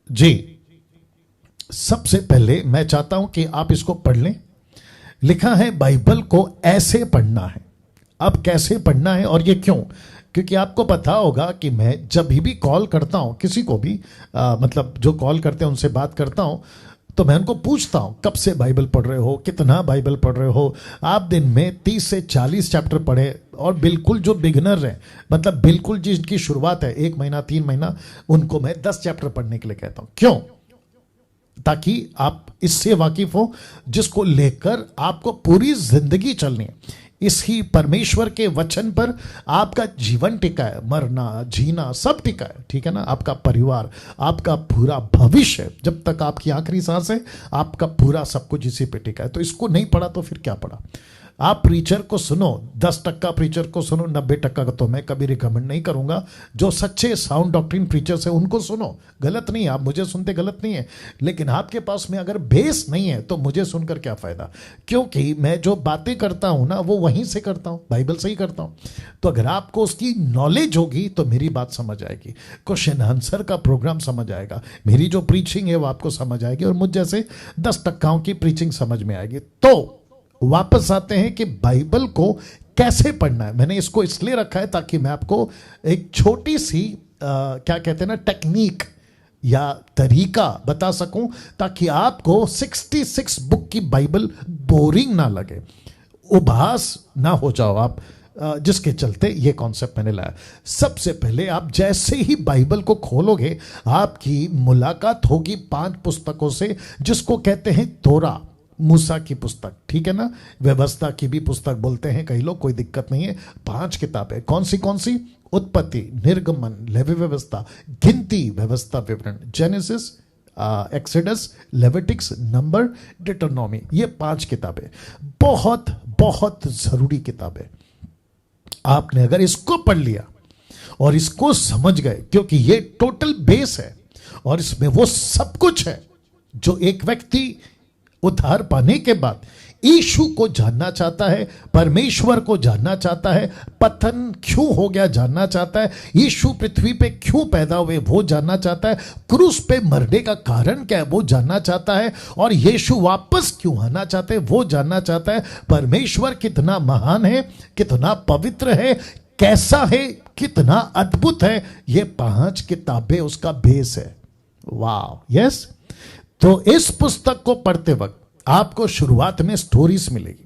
जी, सबसे पहले मैं चाहता हूं कि आप इसको पढ़ लें। लिखा है बाइबल को ऐसे पढ़ना है। अब कैसे पढ़ना है और ये क्यों? क्योंकि आपको पता होगा कि मैं जब भी कॉल करता हूं किसी को भी, मतलब जो कॉल करते हैं उनसे बात करता हूं, तो मैं उनको पूछता हूं कब से बाइबल पढ़ रहे हो, कितना बाइबल पढ़ रहे हो। आप दिन में 30 से 40 चैप्टर पढ़े, और बिल्कुल जो बिगनर हैं, मतलब बिल्कुल जिनकी शुरुआत है 1 महीना 3 महीना, उनको मैं 10 चैप्टर पढ़ने के लिए कहता हूं। क्यों? ताकि आप इससे वाकिफ हो जिसको लेकर आपको पूरी जिंदगी चलनी है। इसी परमेश्वर के वचन पर आपका जीवन टिका है, मरना जीना सब टिका है, ठीक है ना। आपका परिवार, आपका पूरा भविष्य, जब तक आपकी आखिरी सांस है, आपका पूरा सब कुछ इसी पे टिका है। तो इसको नहीं पढ़ा तो फिर क्या पढ़ा? आप प्रीचर को सुनो, 10% प्रीचर को सुनो, 90% का तो मैं कभी रिकमेंड नहीं करूंगा। जो सच्चे साउंड डॉक्ट्रिन प्रीचर्स है उनको सुनो, गलत नहीं है, आप मुझे सुनते गलत नहीं है, लेकिन आपके पास में अगर बेस नहीं है तो मुझे सुनकर क्या फायदा? क्योंकि मैं जो बातें करता हूं ना वो वहीं से करता हूं, बाइबल से ही करता हूं। तो अगर आपको उसकी नॉलेज होगी तो मेरी बात समझ आएगी, क्वेश्चन आंसर का प्रोग्राम समझ आएगा, मेरी जो प्रीचिंग है वो आपको समझ आएगी, और मुझ जैसे 10% की प्रीचिंग समझ में आएगी। तो वापस आते हैं कि बाइबल को कैसे पढ़ना है। मैंने इसको इसलिए रखा है ताकि मैं आपको एक छोटी सी क्या कहते हैं ना, टेक्निक या तरीका बता सकूं, ताकि आपको 66 बुक की बाइबल बोरिंग ना लगे, उबास ना हो जाओ आप, जिसके चलते ये कॉन्सेप्ट मैंने लाया। सबसे पहले आप जैसे ही बाइबल को खोलोगे, आपकी मुलाकात होगी 5 पुस्तकों से, जिसको कहते हैं तोरा, मूसा की पुस्तक, ठीक है ना। व्यवस्था की भी पुस्तक बोलते हैं कई लोग, कोई दिक्कत नहीं है। 5 किताबें कौन सी? उत्पत्ति, निर्गमन, लेवी व्यवस्था, गिनती, व्यवस्था विवरण, जेनेसिस, एक्सोडस, लेविटिक्स, नंबर, डिटरनॉमी। ये 5 किताबें बहुत बहुत जरूरी किताबें। आपने अगर इसको पढ़ लिया और इसको समझ गए, क्योंकि ये टोटल बेस है और इसमें वो सब कुछ है जो एक व्यक्ति उद्धार पाने के बाद यीशु को जानना चाहता है, परमेश्वर को जानना चाहता है, पतन क्यों हो गया जानना चाहता है, यीशु पृथ्वी पे क्यों पैदा हुए वो जानना चाहता है, क्रूस पे मरने का कारण क्या है वो जानना चाहता है, और यीशु वापस क्यों आना चाहते हैं वो जानना चाहता है। परमेश्वर कितना महान है, कितना पवित्र है, कैसा है, कितना अद्भुत है, ये 5 किताबें उसका बेस है। वाह, यस। तो इस पुस्तक को पढ़ते वक्त आपको शुरुआत में स्टोरीज मिलेगी,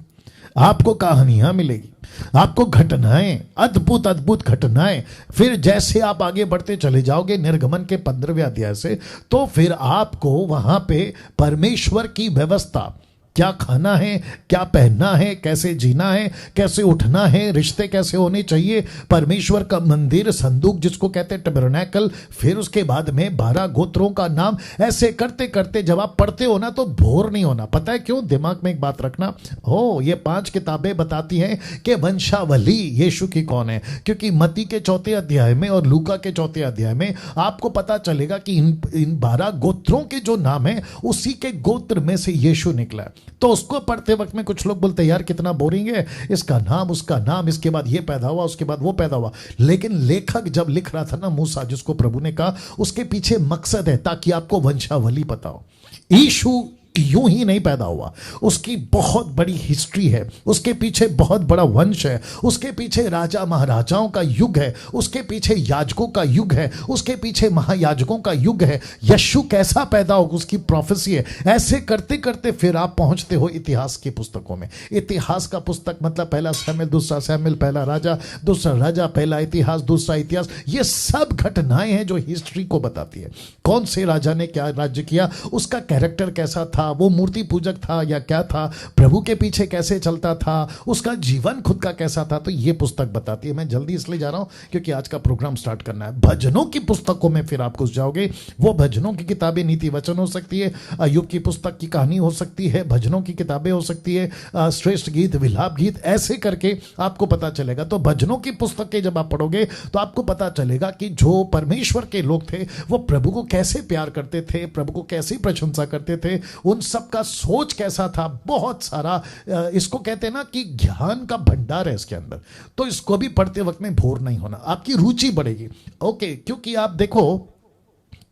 आपको कहानियां मिलेगी, आपको घटनाएं, अद्भुत अद्भुत घटनाएं। फिर जैसे आप आगे बढ़ते चले जाओगे निर्गमन के 15वें अध्याय से, तो फिर आपको वहां पे परमेश्वर की व्यवस्था, क्या खाना है, क्या पहनना है, कैसे जीना है, कैसे उठना है, रिश्ते कैसे होने चाहिए, परमेश्वर का मंदिर, संदूक जिसको कहते हैं टैबरनेकल, फिर उसके बाद में 12 गोत्रों का नाम। ऐसे करते करते जब आप पढ़ते हो ना तो बोर नहीं होना। पता है क्यों? दिमाग में एक बात रखना हो, ये 5 किताबें बताती हैं कि वंशावली यीशु की कौन है, क्योंकि मत्ती के 4 अध्याय में और लूका के 4 अध्याय में आपको पता चलेगा कि इन 12 गोत्रों के जो नाम है उसी के गोत्र में से यीशु निकला है। तो उसको पढ़ते वक्त में कुछ लोग बोलते हैं यार कितना बोरिंग है, इसका नाम उसका नाम, इसके बाद ये पैदा हुआ, उसके बाद वो पैदा हुआ। लेकिन लेखक जब लिख रहा था ना, मूसा जिसको प्रभु ने कहा, उसके पीछे मकसद है ताकि आपको वंशावली पता हो। यीशु यूं ही नहीं पैदा हुआ, उसकी बहुत बड़ी हिस्ट्री है, उसके पीछे बहुत बड़ा वंश है, उसके पीछे राजा महाराजाओं का युग है, उसके पीछे याजकों का युग है, उसके पीछे महायाजकों का युग है। यीशु कैसा पैदा होगा उसकी प्रोफेसी है। ऐसे करते करते फिर आप पहुंचते हो इतिहास की पुस्तकों में। इतिहास का पुस्तक मतलब पहला शमूएल, दूसरा शमूएल, पहला राजा, दूसरा राजा, पहला इतिहास, दूसरा इतिहास। ये सब घटनाएं हैं जो हिस्ट्री को बताती है। कौन से राजा ने क्या राज्य किया, उसका कैरेक्टर कैसा था, वो मूर्ति पूजक था या क्या था, प्रभु के पीछे कैसे चलता था, उसका जीवन खुद का कैसा था। तो ये पुस्तक बताती है। मैं जल्दी इसलिए जा रहा हूं क्योंकि आज का प्रोग्राम स्टार्ट करना है। भजनों की पुस्तकों में फिर आप घुस जाओगे। वो भजनों की किताबें नीति वचन हो सकती है, अय्यूब की पुस्तक की कहानी हो सकती है, भजनों की किताबें हो सकती है, श्रेष्ठ गीत, विलाप गीत, ऐसे करके आपको पता चलेगा। तो भजनों की पुस्तकें जब आप पढ़ोगे तो आपको पता चलेगा कि जो परमेश्वर के लोग थे वो प्रभु को कैसे प्यार करते थे, प्रभु को कैसे प्रशंसा करते थे, उन सबका सोच कैसा था। बहुत सारा इसको कहते हैं ना कि ज्ञान का भंडार है इसके अंदर। तो इसको भी पढ़ते वक्त में बोर नहीं होना, आपकी रुचि बढ़ेगी। ओके, क्योंकि आप देखो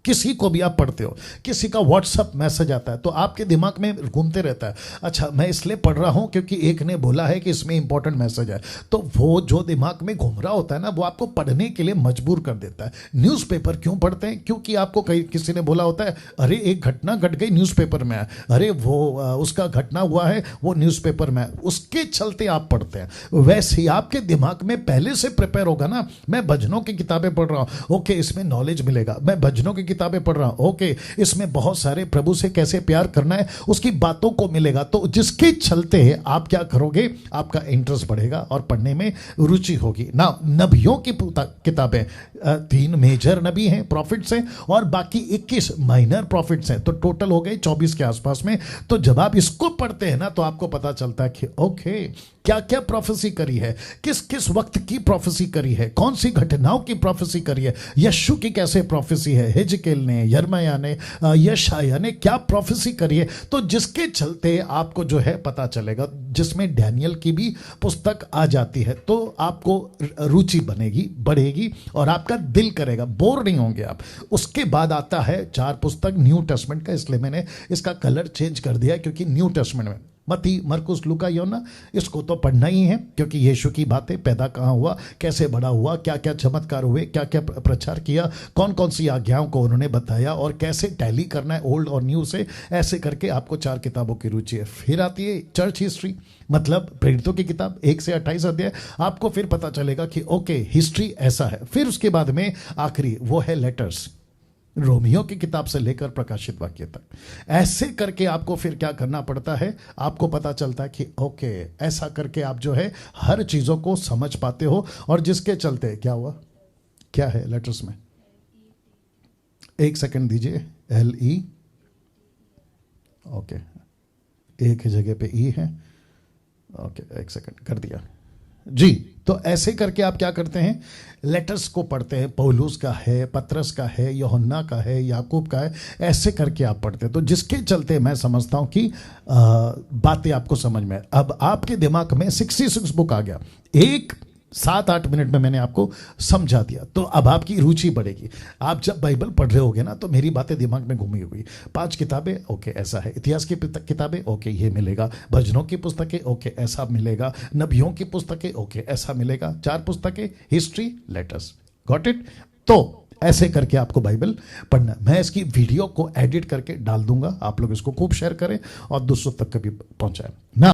किसी को भी आप पढ़ते हो, किसी का व्हाट्सअप मैसेज आता है तो आपके दिमाग में घूमते रहता है, अच्छा मैं इसलिए पढ़ रहा हूं क्योंकि एक ने बोला है कि इसमें इंपॉर्टेंट मैसेज है। तो वो जो दिमाग में घूम रहा होता है ना, वो आपको पढ़ने के लिए मजबूर कर देता है। न्यूज़पेपर क्यों पढ़ते हैं? क्योंकि आपको किसी ने बोला होता है, अरे एक घटना घट गई न्यूज़पेपर में है, अरे वो उसका घटना हुआ है वो न्यूज़पेपर में है, उसके चलते आप पढ़ते हैं। वैसे ही आपके दिमाग में पहले से प्रिपेयर होगा ना, मैं भजनों की किताबें पढ़ रहा हूं, ओके इसमें नॉलेज मिलेगा। मैं भजनों की किताबें पढ़ रहा हूं, ओके इसमें बहुत सारे प्रभु से कैसे प्यार करना है उसकी बातों को मिलेगा। तो जिसके चलते आप क्या करोगे, आपका इंटरेस्ट बढ़ेगा और पढ़ने में रुचि होगी ना। नबियों की किताबें, 3 मेजर नबी हैं, प्रॉफिट्स हैं, और बाकी 21 माइनर प्रॉफिट्स हैं, तो टोटल हो गए 24 के आसपास में। तो जब आप इसको पढ़ते हैं ना, तो आपको पता चलता है कि ओके क्या क्या प्रोफेसी करी है, किस किस वक्त की प्रोफेसी करी है, कौन सी घटनाओं की प्रोफेसी करी है, यशु की कैसे प्रोफेसी है, हिजकेल ने, यर्मया ने, यशाया ने क्या प्रोफेसी करी है। तो जिसके चलते आपको जो है पता चलेगा, जिसमें डैनियल की भी पुस्तक आ जाती है, तो आपको रुचि बनेगी, बढ़ेगी और आपका दिल करेगा, बोर नहीं होंगे आप। उसके बाद आता है 4 पुस्तक न्यू टेस्टमेंट का, इसलिए मैंने इसका कलर चेंज कर दिया क्योंकि न्यू टेस्टमेंट में मत्ती, मरकुस, लूका, योना, इसको तो पढ़ना ही है क्योंकि यीशु की बातें, पैदा कहाँ हुआ, कैसे बड़ा हुआ, क्या क्या चमत्कार हुए, क्या क्या प्रचार किया, कौन कौन सी आज्ञाओं को उन्होंने बताया और कैसे टैली करना है ओल्ड और न्यू से। ऐसे करके आपको 4 किताबों की रुचि है। फिर आती है चर्च हिस्ट्री, मतलब प्रेरितों की किताब 1 से 28 अध्याय, आपको फिर पता चलेगा कि ओके हिस्ट्री ऐसा है। फिर उसके बाद में आखिरी वो है लेटर्स, रोमियो की किताब से लेकर प्रकाशित वाक्य तक। ऐसे करके आपको फिर क्या करना पड़ता है, आपको पता चलता है कि ओके ऐसा करके आप जो है हर चीज़ों को समझ पाते हो। और जिसके चलते क्या हुआ, क्या है लेटर्स में, एक सेकंड दीजिए, LE, ओके एक ही जगह पे E है, ओके एक सेकंड कर दिया जी। तो ऐसे करके आप क्या करते हैं, लेटर्स को पढ़ते हैं, पौलुस का है, पतरस का है, यूहन्ना का है, याकूब का है, ऐसे करके आप पढ़ते हैं। तो जिसके चलते मैं समझता हूं कि बातें आपको समझ में। अब आपके दिमाग में 66 बुक आ गया, एक 7-8 मिनट में मैंने आपको समझा दिया, तो अब आपकी रुचि बढ़ेगी। आप जब बाइबल पढ़ रहे होगे ना, तो मेरी बातें दिमाग में घूमी हुई, 5 किताबें ओके ऐसा है, इतिहास की किताबें ओके ये मिलेगा, भजनों की पुस्तकें ओके ऐसा मिलेगा, नबियों की पुस्तकें ओके ऐसा मिलेगा, 4 पुस्तकें हिस्ट्री, लेटर्स, गॉट इट। तो ऐसे करके आपको बाइबल पढ़ना। मैं इसकी वीडियो को एडिट करके डाल दूंगा, आप लोग इसको खूब शेयर करें और दूसरों तक कभी पहुंचाएं ना।